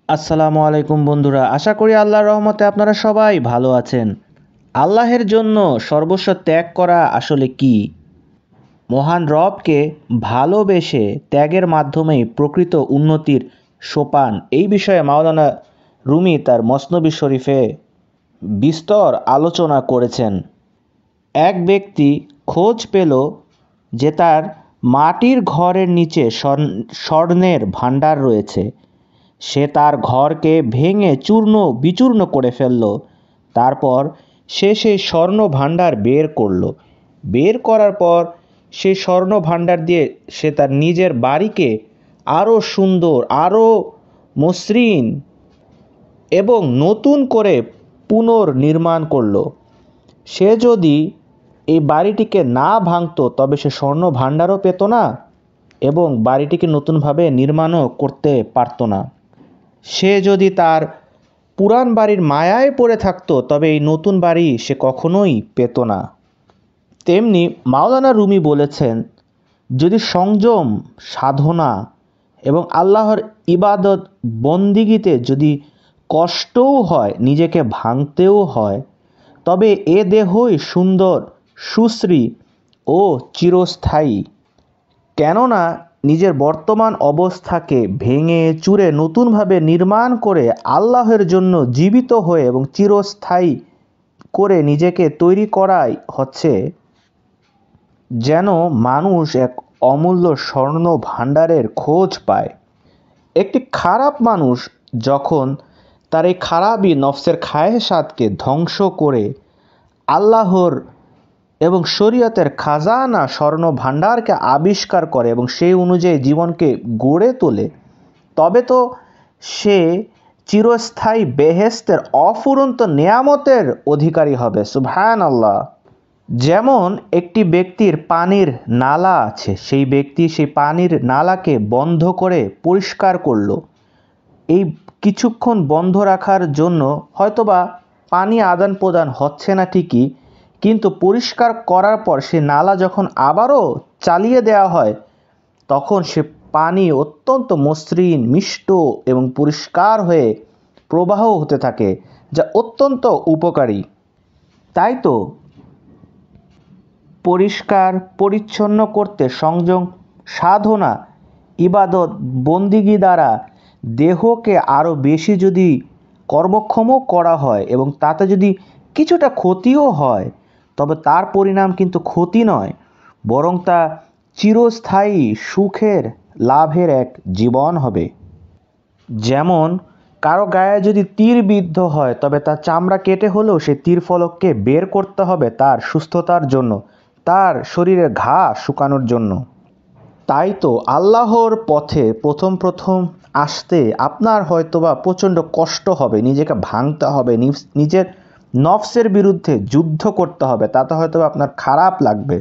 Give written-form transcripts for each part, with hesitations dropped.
আসসালামু আলাইকুম বন্ধুরা, আশা করি আল্লাহর রহমতে আপনারা সবাই ভালো আছেন। আল্লাহের জন্য সর্বস্ব ত্যাগ করা আসলে কি? মহান রবকে ভালোবেসে ত্যাগের মাধ্যমেই প্রকৃত উন্নতির সোপান, এই বিষয়ে মাওলানা রুমি তার মসনবী শরীফে বিস্তর আলোচনা করেছেন। এক ব্যক্তি খোঁজ পেল যে তার মাটির ঘরের নিচে স্বর্ণের ভাণ্ডার রয়েছে। সে তার ঘরকে ভেঙে চূর্ণ বিচূর্ণ করে ফেলল। তারপর সে সেই স্বর্ণ ভাণ্ডার বের করল। বের করার পর সেই স্বর্ণ ভাণ্ডার দিয়ে সে তার নিজের বাড়িকে আরও সুন্দর, আরও মসৃণ এবং নতুন করে পুনর্নির্মাণ করল। সে যদি এই বাড়িটিকে না ভাঙতো তবে সে স্বর্ণ ভাণ্ডারও পেত না এবং বাড়িটিকে নতুনভাবে নির্মাণও করতে পারত না। সে যদি তার পুরান বাড়ির মায়ায় পড়ে থাকতো তবে এই নতুন বাড়ি সে কখনোই পেত না। তেমনি মাওলানা রুমি বলেছেন, যদি সংযম, সাধনা এবং আল্লাহর ইবাদত বন্দিগিতে যদি কষ্টও হয়, নিজেকে ভাঙতেও হয়, তবে এ দেহই সুন্দর, সুশ্রী ও চিরস্থায়ী। কেননা নিজের বর্তমান অবস্থাকে ভেঙে চুরে নতুনভাবে নির্মাণ করে আল্লাহের জন্য জীবিত হয়ে এবং চিরস্থায়ী করে নিজেকে তৈরি করাই হচ্ছে যেন মানুষ এক অমূল্য স্বর্ণ ভাণ্ডারের খোঁজ পায়। একটি খারাপ মানুষ যখন তার এই খারাপই নফসের খায়েশাতকে ধ্বংস করে আল্লাহর এবং শরীয়তের খাজানা স্বর্ণ ভাণ্ডারকে আবিষ্কার করে এবং সেই অনুযায়ী জীবনকে গড়ে তোলে, তবে তো সে চিরস্থায়ী বেহেশতের অফুরন্ত নেয়ামতের অধিকারী হবে। সুবহানাল্লাহ। যেমন একটি ব্যক্তির পানির নালা আছে, সেই ব্যক্তি সেই পানির নালাকে বন্ধ করে পরিষ্কার করলো। এই কিছুক্ষণ বন্ধ রাখার জন্য হয়তোবা পানি আদান প্রদান হচ্ছে না ঠিকই, কিন্তু পরিষ্কার করার পর সে নালা যখন আবারও চালিয়ে দেওয়া হয় তখন সে পানি অত্যন্ত মসৃণ, মিষ্ট এবং পরিষ্কার হয়ে প্রবাহ হতে থাকে, যা অত্যন্ত উপকারী। তাই তো পরিষ্কার পরিচ্ছন্ন করতে সংযম, সাধনা, ইবাদত বন্দিগি দ্বারা দেহকে আরও বেশি যদি কর্মক্ষমও করা হয় এবং তাতে যদি কিছুটা ক্ষতিও হয়, তবে তার পরিণাম কিন্তু ক্ষতি নয়, বরং তা চিরস্থায়ী সুখের লাভের এক জীবন হবে। যেমন কারো গায়ে যদি তীর বিদ্ধ হয় তবে তার চামড়া কেটে হলেও সে তীর ফলককে বের করতে হবে তার সুস্থতার জন্য, তার শরীরের ঘা শুকানোর জন্য। তাই তো আল্লাহর পথে প্রথম আসতে আপনার হয়তোবা প্রচণ্ড কষ্ট হবে, নিজেকে ভাঙতে হবে, নিজের নফসের বিরুদ্ধে যুদ্ধ করতে হবে, তাতে হয়তো আপনার খারাপ লাগবে।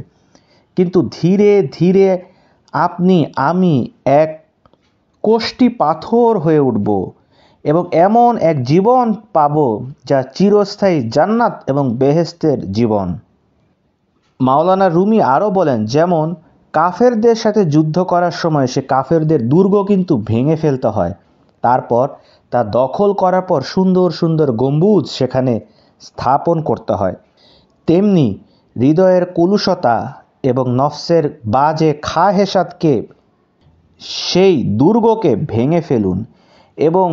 কিন্তু ধীরে ধীরে আমি এক কোষ্ঠী পাথর হয়ে উঠব এবং এমন এক জীবন পাব যা চিরস্থায়ী জান্নাত এবং বেহেশতের জীবন। মাওলানা রুমি আরও বলেন, যেমন কাফেরদের সাথে যুদ্ধ করার সময় সে কাফেরদের দুর্গ কিন্তু ভেঙে ফেলতে হয়, তারপর তা দখল করার পর সুন্দর সুন্দর গম্বুজ সেখানে স্থাপন করতে হয়। তেমনি হৃদয়ের কলুষতা এবং নফসের বাজে খাহেসাতকে, সেই দুর্গকে ভেঙে ফেলুন এবং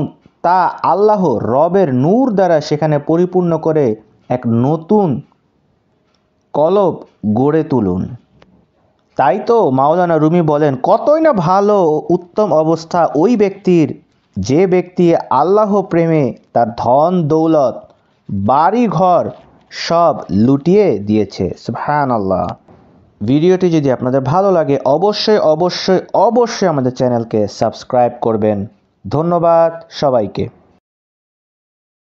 তা আল্লাহ রবের নূর দ্বারা সেখানে পরিপূর্ণ করে এক নতুন কলব গড়ে তুলুন। তাই তো মাওলানা রুমি বলেন, কতই না ভালো উত্তম অবস্থা ওই ব্যক্তির যে ব্যক্তি আল্লাহ প্রেমে তার ধন দৌলত বাড়ি ঘর সব লুটিয়ে দিয়েছে। সুবহানাল্লাহ। ভিডিওটি যদি আপনাদের ভালো লাগে অবশ্যই আমাদের চ্যানেলকে সাবস্ক্রাইব করবেন। ধন্যবাদ সবাইকে।